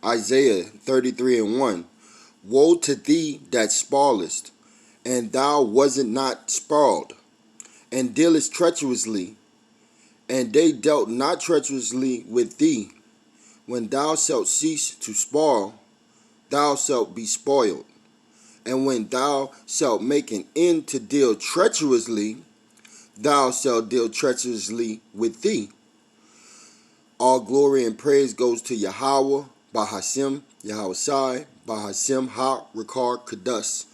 Isaiah 33:1. Woe to thee that spoilest, and thou wasn't not spoiled, and dealest treacherously, and they dealt not treacherously with thee. When thou shalt cease to spoil, thou shalt be spoiled. And when thou shalt make an end to deal treacherously, thou shalt deal treacherously with thee. All glory and praise goes to Yahweh, Bahashem, Yahweh Shai, Bahashem, Ha, Rikar, Kadas.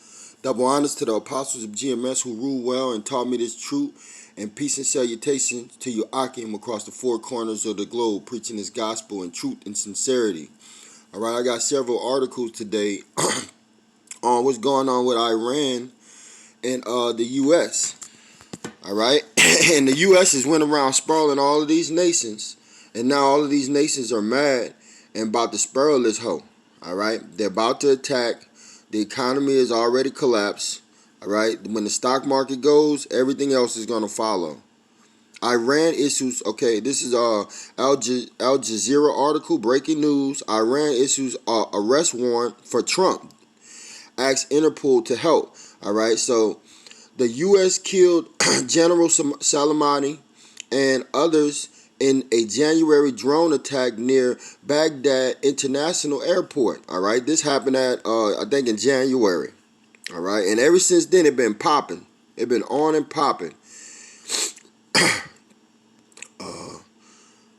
Double honors to the apostles of GMS who ruled well and taught me this truth, and peace and salutations to you Akim across the four corners of the globe, preaching this gospel in truth and sincerity. All right, I got several articles today on what's going on with Iran and the U.S. All right, and the U.S. has went around spoiling all of these nations, and now all of these nations are mad and about to spoil this hoe. All right, they're about to attack. The economy is already collapsed. All right, when the stock market goes, everything else is going to follow. Iran issues, okay, this is Al Jazeera article, breaking news. Iran issues arrest warrant for Trump. Asks Interpol to help. All right, so the U.S. killed General Soleimani and others in a January drone attack near Baghdad International Airport. All right, this happened at, I think, in January. All right, and ever since then, it's been popping. It's been on and popping.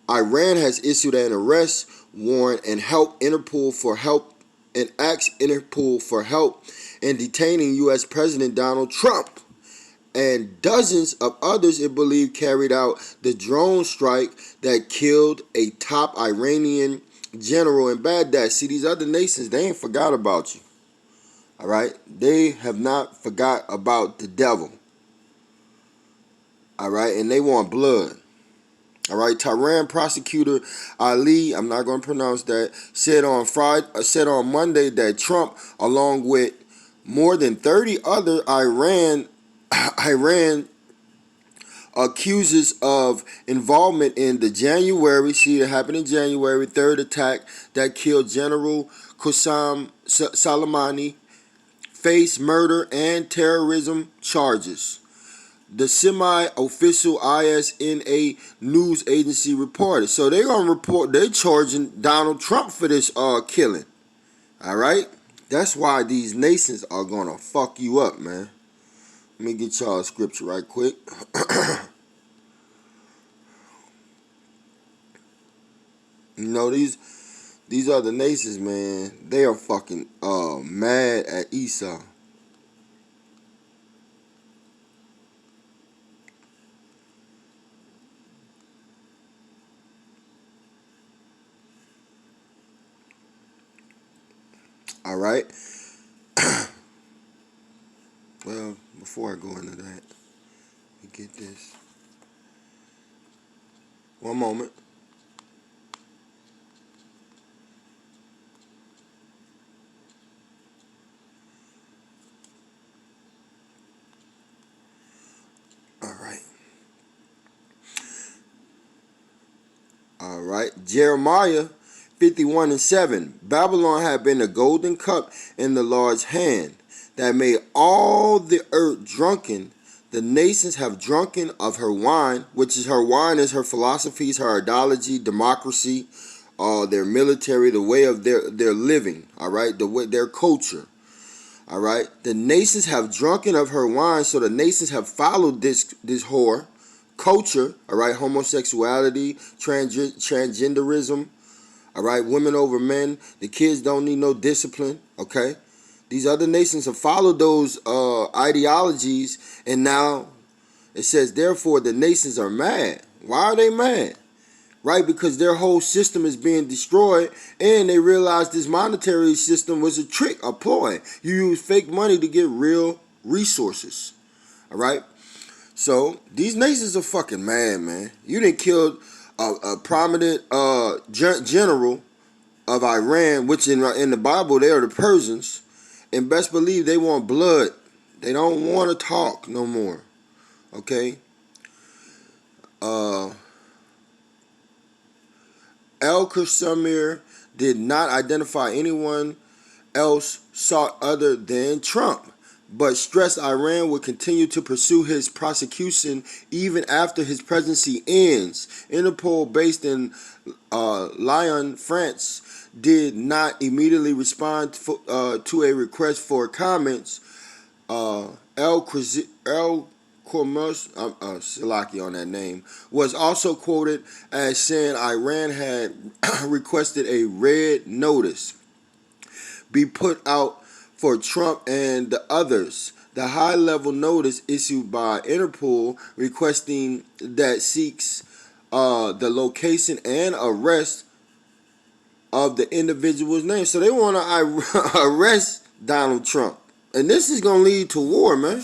Iran has issued an arrest warrant and asked Interpol for help in detaining U.S. President Donald Trump. And dozens of others, it believed, carried out the drone strike that killed a top Iranian general in Baghdad. See, these other nations, they ain't forgot about you. All right? They have not forgot about the devil. All right? And they want blood. All right? Tehran prosecutor Ali, I'm not going to pronounce that, said on Monday that Trump, along with more than 30 other Iran accuses of involvement in the January, see it happened in January 3rd attack that killed General Qasem Soleimani, face murder and terrorism charges. The semi-official ISNA news agency reported. So they're going to report, they're charging Donald Trump for this killing. All right? That's why these nations are going to fuck you up, man. Let me get y'all a scripture right quick. You know, these other nations, man, they are fucking mad at Esau. All right. Well, before I go into that, let me get this. One moment. All right. All right. Jeremiah 51:7. Babylon had been a golden cup in the Lord's hand that made all the earth drunken. The nations have drunken of her wine, which is her wine is her philosophies, her ideology, democracy, their military, the way of their living, all right, the way their culture. All right, the nations have drunken of her wine, so the nations have followed this whore culture. All right, homosexuality, transgenderism. All right, women over men. The kids don't need no discipline. Okay, these other nations have followed those ideologies, and now it says, therefore, the nations are mad. Why are they mad? Right, because their whole system is being destroyed, and they realized this monetary system was a trick, a ploy. You use fake money to get real resources. All right, so these nations are fucking mad, man. You done killed a prominent general of Iran, which in the Bible they are the Persians, and best believe they want blood. They don't want to talk no more. Okay. El Qasem, did not identify anyone else sought other than Trump, but stressed Iran would continue to pursue his prosecution even after his presidency ends. Interpol, based in Lyon, France, did not immediately respond to a request for comments. El Cormos, Salaki on that name, was also quoted as saying Iran had requested a red notice be put out for Trump and the others. The high-level notice issued by Interpol requesting that seeks the location and arrest of the individual's name. So they want to arrest Donald Trump. And this is going to lead to war, man.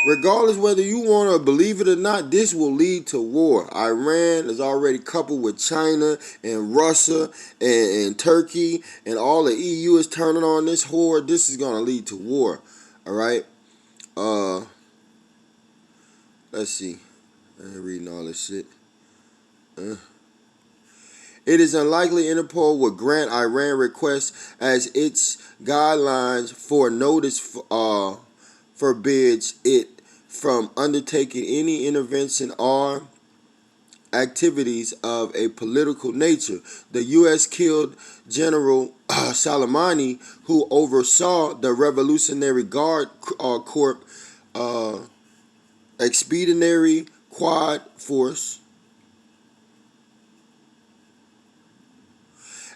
Regardless whether you want to believe it or not, this will lead to war. Iran is already coupled with China and Russia and Turkey, and all the EU is turning on this whore. This is going to lead to war. All right? Let's see. I ain't reading all this shit. It is unlikely Interpol would grant Iran requests, as its guidelines for notice forbids it from undertaking any intervention or activities of a political nature. The U.S. killed General Soleimani, who oversaw the Revolutionary Guard Corps Expeditionary Quad Force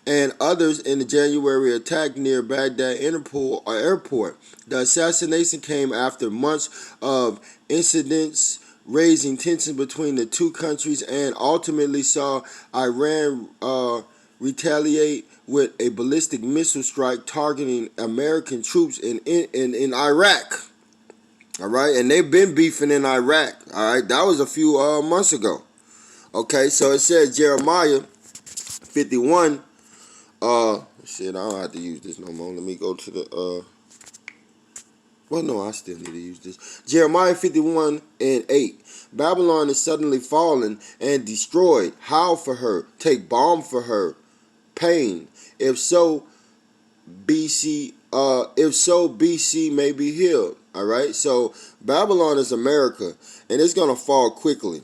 and others in the January attack near Baghdad Interpol Airport. The assassination came after months of incidents raising tension between the two countries and ultimately saw Iran retaliate with a ballistic missile strike targeting American troops in Iraq. All right, and they've been beefing in Iraq. All right, that was a few months ago. Okay, so it says Jeremiah 51. Shit, I don't have to use this no more. Let me go to the, well, no, I still need to use this. Jeremiah 51:8. Babylon is suddenly fallen and destroyed. Howl for her. Take balm for her pain. If so, BC may be healed. All right, so Babylon is America, and it's going to fall quickly.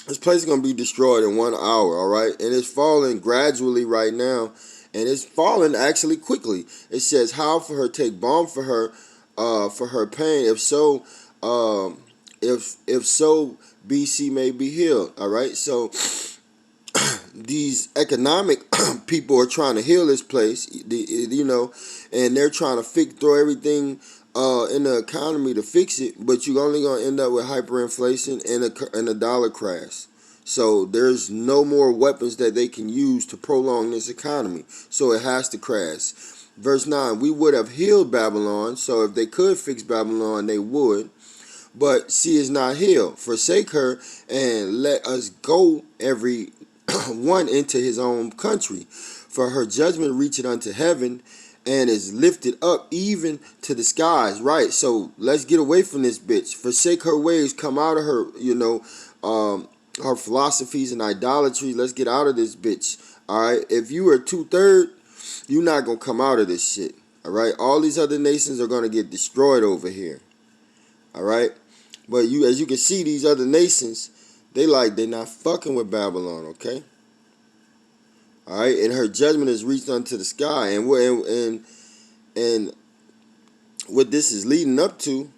This place is going to be destroyed in 1 hour, all right? And it's falling gradually right now, and it's falling actually quickly. It says, howl for her, take balm for her pain. If so, BC may be healed, all right? So these economic people are trying to heal this place, and they're trying to throw everything in the economy to fix it, but you're only going to end up with hyperinflation and a dollar crash. So there's no more weapons that they can use to prolong this economy. So it has to crash. Verse 9, we would have healed Babylon. So if they could fix Babylon, they would. But she is not healed. Forsake her and let us go every one into his own country. For her judgment reacheth unto heaven, and is lifted up even to the skies. Right, so let's get away from this bitch. Forsake her ways, come out of her, her philosophies and idolatry. Let's get out of this bitch. All right, if you are 2/3, you're not going to come out of this shit. All right, all these other nations are going to get destroyed over here. All right, but as you can see, these other nations, they're not fucking with Babylon, okay? All right, and her judgment is reached unto the sky, and what this is leading up to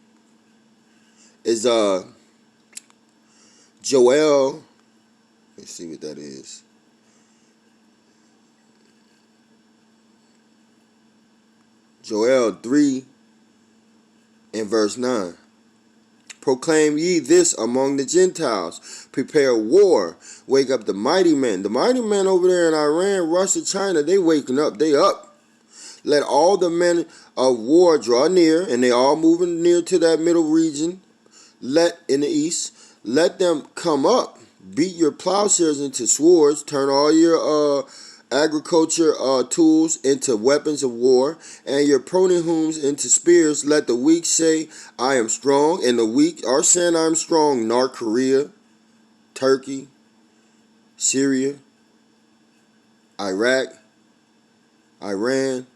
is Joel. Let's see what that is. Joel 3 and verse 9. Proclaim ye this among the Gentiles. Prepare war. Wake up the mighty men. The mighty men over there in Iran, Russia, China, they waking up. They up. Let all the men of war draw near, and they all moving near to that middle region. In the east, let them come up. Beat your plowshares into swords. Turn all your agriculture tools into weapons of war, and your pruning hooms into spears. Let the weak say, I am strong, and the weak are saying, I am strong. North Korea, Turkey, Syria, Iraq, Iran.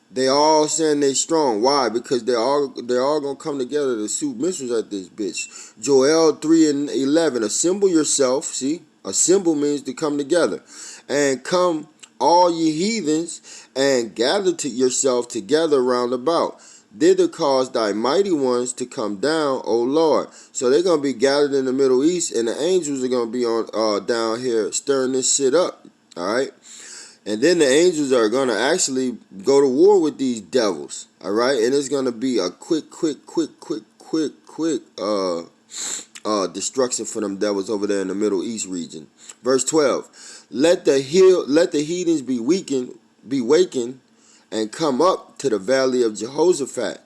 They all saying they strong. Why? Because they're all gonna come together to shoot missiles at this bitch. Joel 3:11. Assemble yourself. See, assemble means to come together, and come all ye heathens, and gather to yourself together round about. Thither cause thy mighty ones to come down, O Lord. So they're gonna be gathered in the Middle East, and the angels are gonna be on down here stirring this shit up. All right. And then the angels are going to actually go to war with these devils. All right. And it's going to be a quick destruction for them devils over there in the Middle East region. Verse 12. Let the heathens be wakened, and come up to the valley of Jehoshaphat.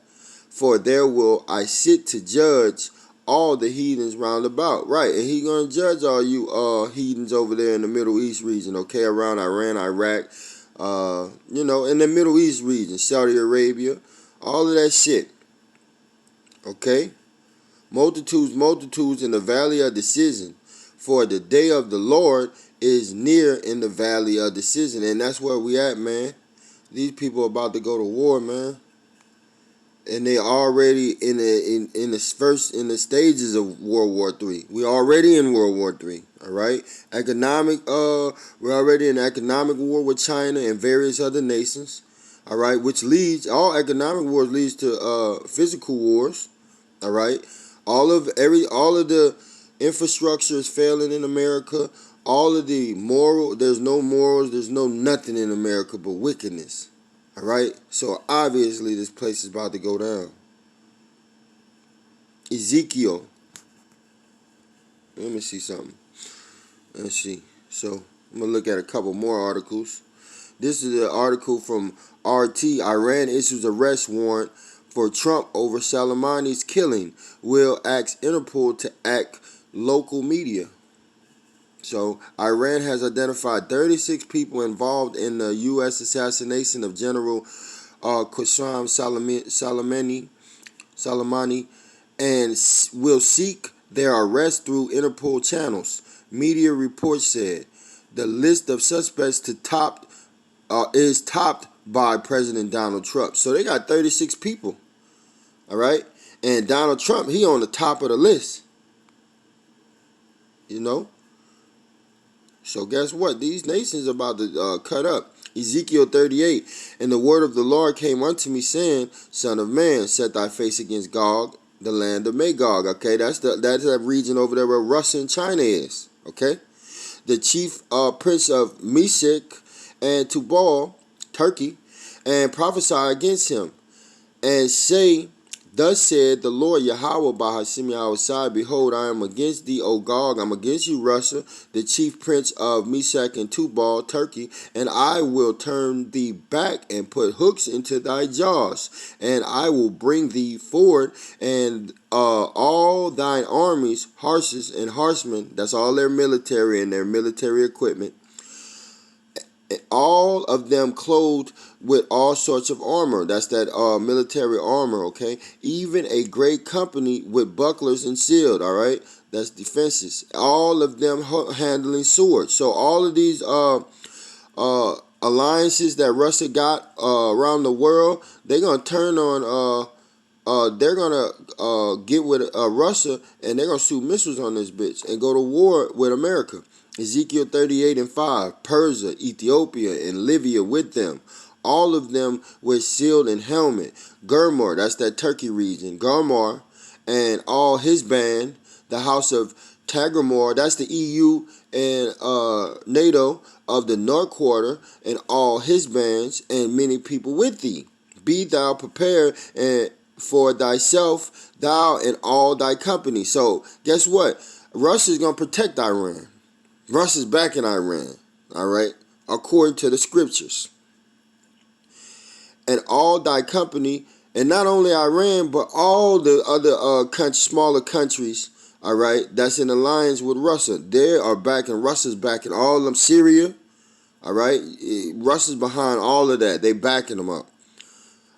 For there will I sit to judge all the heathens round about. Right, and he gonna judge all you heathens over there in the Middle East region, okay, around Iran, Iraq, in the Middle East region, Saudi Arabia, all of that shit. Okay? Multitudes in the valley of decision. For the day of the Lord is near in the valley of decision. And that's where we at, man. These people are about to go to war, man. And they already in the stages of World War III. We already in World War III. All right, we're already in economic war with China and various other nations. All right, which leads all economic wars leads to physical wars. All right, all of the infrastructure is failing in America. All of the there's no morals, there's no nothing in America but wickedness. All right, so obviously this place is about to go down. Ezekiel. Let me see something. Let's see. So I'm going to look at a couple more articles. This is an article from RT. Iran issues arrest warrant for Trump over Soleimani's killing. Will ask Interpol to act local media. So, Iran has identified 36 people involved in the U.S. assassination of General Qasem Soleimani and will seek their arrest through Interpol channels. Media reports said the list of suspects is topped by President Donald Trump. So they got 36 people, all right? And Donald Trump, he on the top of the list, you know? So guess what? These nations are about to cut up. Ezekiel 38, and the word of the Lord came unto me, saying, Son of man, set thy face against Gog, the land of Magog. Okay, that's that region over there where Russia and China is. Okay, the chief prince of Meshech and Tubal, Turkey, and prophesy against him, and say, Thus said the Lord Yahweh by Hashem Yahweh, Behold, I am against thee, O Gog, I'm against you, Russia, the chief prince of Meshech and Tubal, Turkey, and I will turn thee back and put hooks into thy jaws, and I will bring thee forward, and all thine armies, horses and horsemen, that's all their military and their military equipment, all of them clothed with all sorts of armor. That's that military armor, okay? Even a great company with bucklers and shield, all right? That's defenses. All of them handling swords. So all of these alliances that Russia got around the world, they're going to turn on, they're going to get with Russia, and they're going to shoot missiles on this bitch and go to war with America. Ezekiel 38:5, Persia, Ethiopia, and Libya with them. All of them with shield and helmet. Gurmar, that's that Turkey region. Gurmar and all his band, the house of Tagramor, that's the EU and NATO of the North Quarter, and all his bands, and many people with thee. Be thou prepared for thyself, thou and all thy company. So, guess what? Russia's going to protect Iran. Russia's backing Iran, all right, according to the scriptures. And all thy company, and not only Iran, but all the other smaller countries, all right, that's in alliance with Russia. They are backing, Russia's backing all of them. Syria, all right, Russia's behind all of that. They backing them up.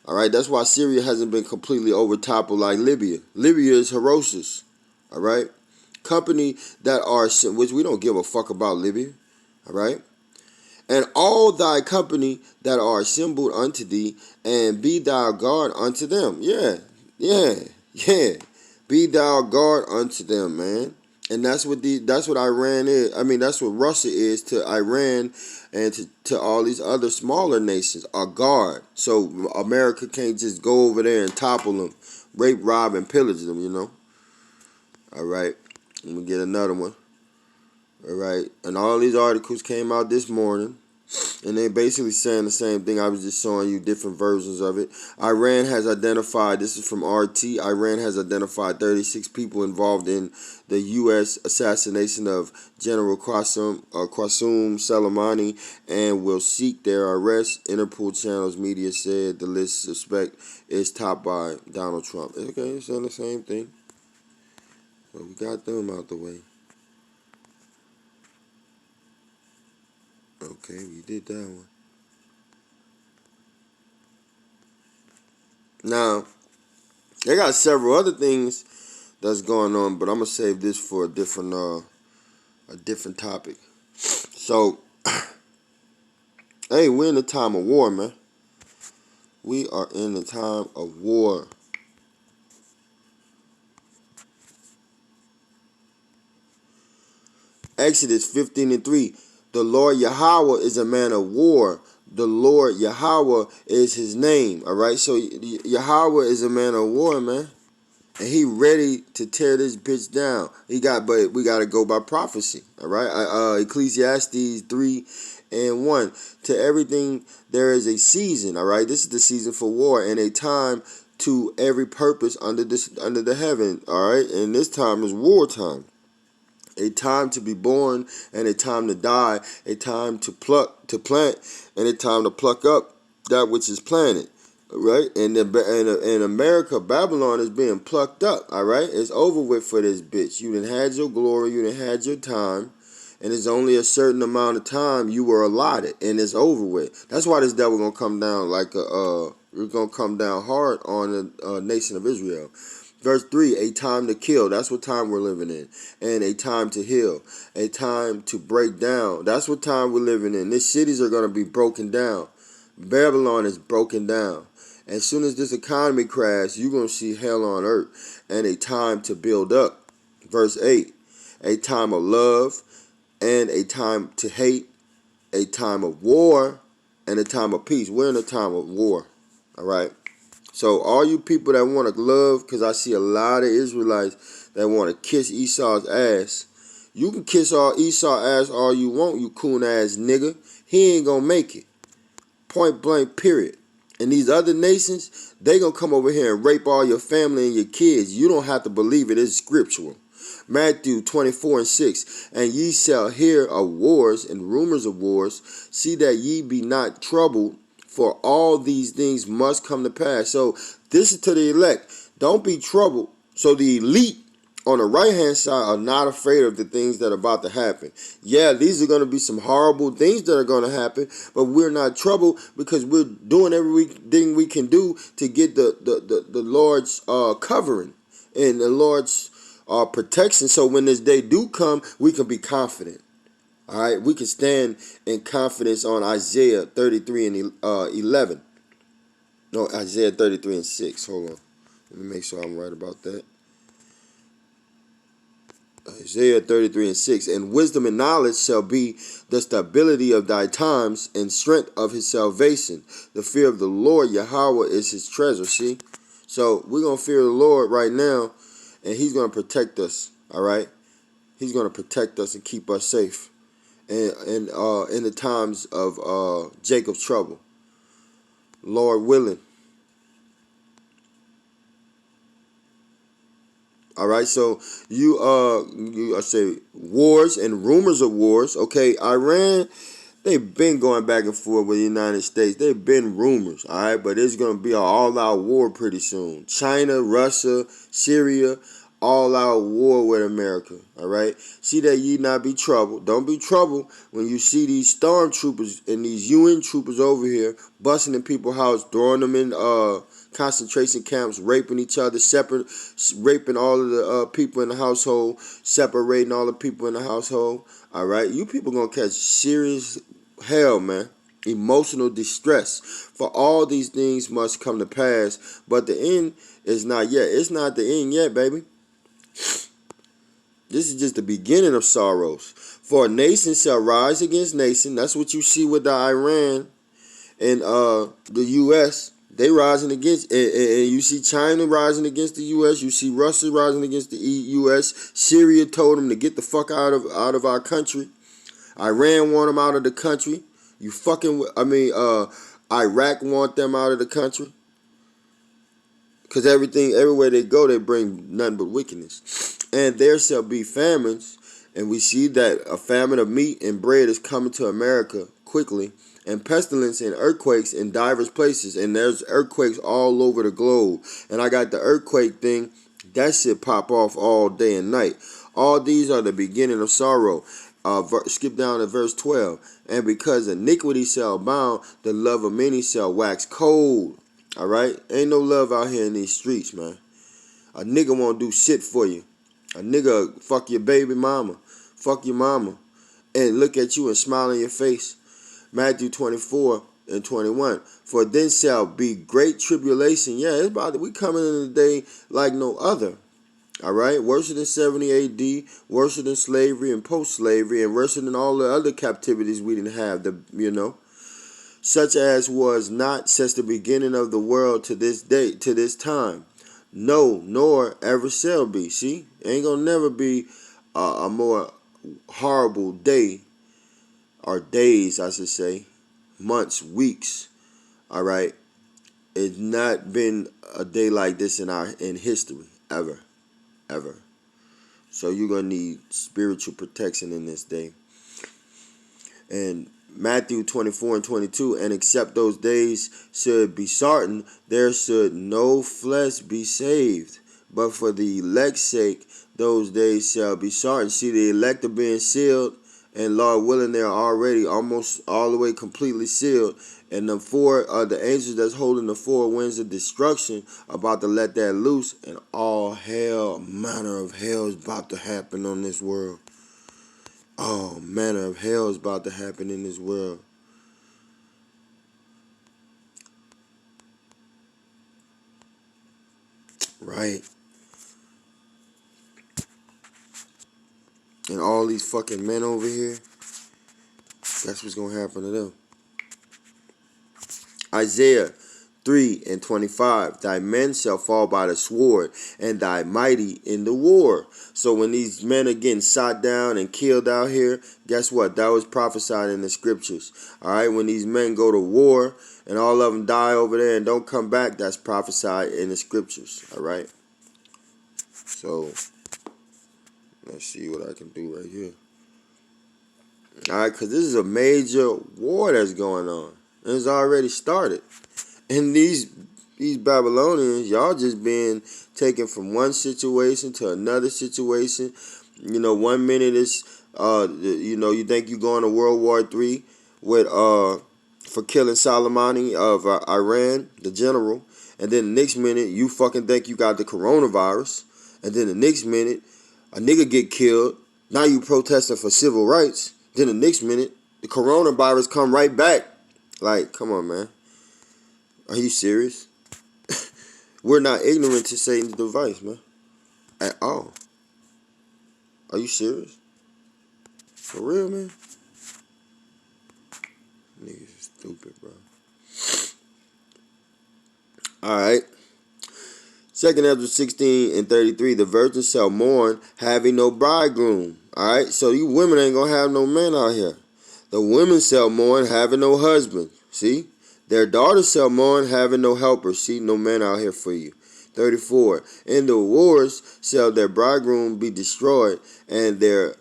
All right, that's why Syria hasn't been completely overtoppled like Libya. Libya is ferocious, all right. Company that are, which we don't give a fuck about Libya, all right? and all thy company that are assembled unto thee, and be thou guard unto them. Yeah, yeah, yeah. Be thou guard unto them, man. And that's what Iran is. I mean, that's what Russia is to Iran and to all these other smaller nations, a guard. So America can't just go over there and topple them, rape, rob, and pillage them, you know. All right. Let me get another one. All right. And all these articles came out this morning. And they basically saying the same thing. I was just showing you different versions of it. Iran has identified, this is from RT, Iran has identified 36 people involved in the U.S. assassination of General Qasem Soleimani and will seek their arrest. Interpol channels media said the list suspect is topped by Donald Trump. Okay, it's saying the same thing. But we got them out the way. Okay, we did that one. Now, they got several other things that's going on, but I'm gonna save this for a different topic. So, hey, we're in the time of war, man. We are in the time of war. Exodus 15:3. The Lord Yahweh is a man of war. The Lord Yahweh is his name. All right, so Yahweh is a man of war, man, and he ready to tear this bitch down. But we got to go by prophecy. All right, Ecclesiastes 3:1. To everything there is a season. All right, this is the season for war and a time to every purpose under the heaven. All right, and this time is wartime. A time to be born and a time to die, a time to plant, and a time to pluck up that which is planted, right? And in America, Babylon is being plucked up, all right? It's over with for this bitch. You done had your glory, you done had your time, and it's only a certain amount of time you were allotted, and it's over with. That's why this devil gonna come down we're gonna come down hard on the nation of Israel. Verse 3, a time to kill. That's what time we're living in. And a time to heal. A time to break down. That's what time we're living in. These cities are going to be broken down. Babylon is broken down. As soon as this economy crashes, you're going to see hell on earth. And a time to build up. Verse 8, a time of love and a time to hate. A time of war and a time of peace. We're in a time of war. All right. So all you people that want to love, because I see a lot of Israelites that want to kiss Esau's ass. You can kiss all Esau's ass all you want, you coon ass nigga. He ain't gonna make it. Point blank, period. And these other nations, they gonna come over here and rape all your family and your kids. You don't have to believe it. It's scriptural. Matthew 24:6. And ye shall hear of wars and rumors of wars. See that ye be not troubled. For all these things must come to pass. So this is to the elect. Don't be troubled. So the elite on the right-hand side are not afraid of the things that are about to happen. Yeah, these are going to be some horrible things that are going to happen, but we're not troubled because we're doing everything we can do to get the Lord's covering and the Lord's protection. So when this day do come, we can be confident. All right, we can stand in confidence on Isaiah 33 and 11. No, Isaiah 33 and 6. Hold on. Let me make sure I'm right about that. Isaiah 33 and 6. And wisdom and knowledge shall be the stability of thy times and strength of his salvation. The fear of the Lord Yahweh is his treasure. See? So we're going to fear the Lord right now, and he's going to protect us. All right? He's going to protect us and keep us safe. And in the times of Jacob's trouble, Lord willing. All right, so I say wars and rumors of wars. Okay, Iran, they've been going back and forth with the United States. They've been rumors, all right, but it's going to be an all-out war pretty soon. China, Russia, Syria, all-out war with America, all right? See that ye not be troubled. Don't be troubled when you see these stormtroopers and these UN troopers over here busting in people's house, throwing them in concentration camps, raping each other, raping all of the people in the household, separating all the people in the household, all right? You people going to catch serious hell, man. Emotional distress. For all these things must come to pass, but the end is not yet. It's not the end yet, baby. This is just the beginning of sorrows. For a nation shall rise against nation. That's what you see with the Iran and the U.S. They rising against, and you see China rising against the U.S. You see Russia rising against the U.S. Syria told them to get the fuck out of our country. Iran want them out of the country. Iraq want them out of the country. Because everywhere they go, they bring nothing but wickedness. And there shall be famines. And we see that a famine of meat and bread is coming to America quickly. And pestilence and earthquakes in diverse places. And there's earthquakes all over the globe. And I got the earthquake thing. That shit pop off all day and night. All these are the beginning of sorrow. Skip down to verse 12. And because iniquity shall abound, the love of many shall wax cold. All right? Ain't no love out here in these streets, man. A nigga won't do shit for you. A nigga fuck your baby mama. Fuck your mama. And look at you and smile in your face. Matthew 24 and 21. For then shall be great tribulation. Yeah, it's about we coming in a day like no other. All right? Worse than 70 AD. Worse than slavery and post-slavery. And worse than all the other captivities we didn't have. Such as was not since the beginning of the world to this day, to this time. No, nor ever shall be. See? Ain't gonna never be a more horrible day, or days, I should say, months, weeks. All right? It's not been a day like this in history, ever. So you're gonna need spiritual protection in this day. And Matthew 24 and 22, and except those days should be shortened, there should no flesh be saved. But for the elect's sake, those days shall be shortened. See, the elect are being sealed, and Lord willing, they're already almost all the way completely sealed. And the angels that's holding the four winds of destruction about to let that loose, and all manner of hell is about to happen on this world. All manner of hell is about to happen in this world. Right? And all these fucking men over here, that's what's going to happen to them. Isaiah 3 and 25. Thy men shall fall by the sword, and thy mighty in the war. So when these men are getting shot down and killed out here, guess what? That was prophesied in the scriptures. All right, when these men go to war and all of them die over there and don't come back, that's prophesied in the scriptures. All right. So let's see what I can do right here. All right, because this is a major war that's going on. It's already started. And these Babylonians, y'all just being taken from one situation to another situation. 1 minute is, you think you're going to World War III with for killing Soleimani of Iran, the general. And then the next minute, you fucking think you got the coronavirus. And then the next minute, a nigga get killed. Now you protesting for civil rights. Then the next minute, the coronavirus come right back. Like, come on, man. Are you serious? We're not ignorant to Satan's device, man. At all. Are you serious? For real, man? Niggas are stupid, bro. Alright. 2nd Ezra 16 and 33. The virgin shall mourn, having no bridegroom. Alright? So you women ain't gonna have no men out here. The women shall mourn, having no husband. See? Their daughters shall mourn, having no helper. See, no man out here for you. 34. In the wars shall their bridegroom be destroyed, and their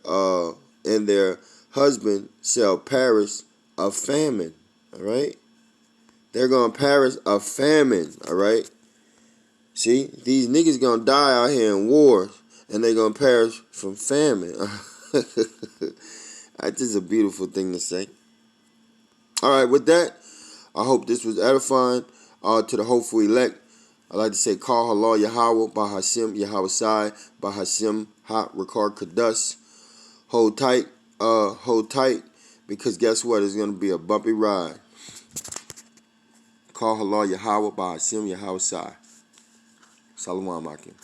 husband shall perish of famine. All right? They're going to perish of famine. All right? See? These niggas going to die out here in wars, and they're going to perish from famine. That's just a beautiful thing to say. All right, with that, I hope this was edifying to the hopeful elect. I'd like to say, call halal Yahweh, Bahashim Yahweh Sai, Bahashim Ha Rikar Kadas. Hold tight. Because guess what? It's going to be a bumpy ride. Call Halal Yahweh by Hashem Yahweh Sai. Salawam Akim.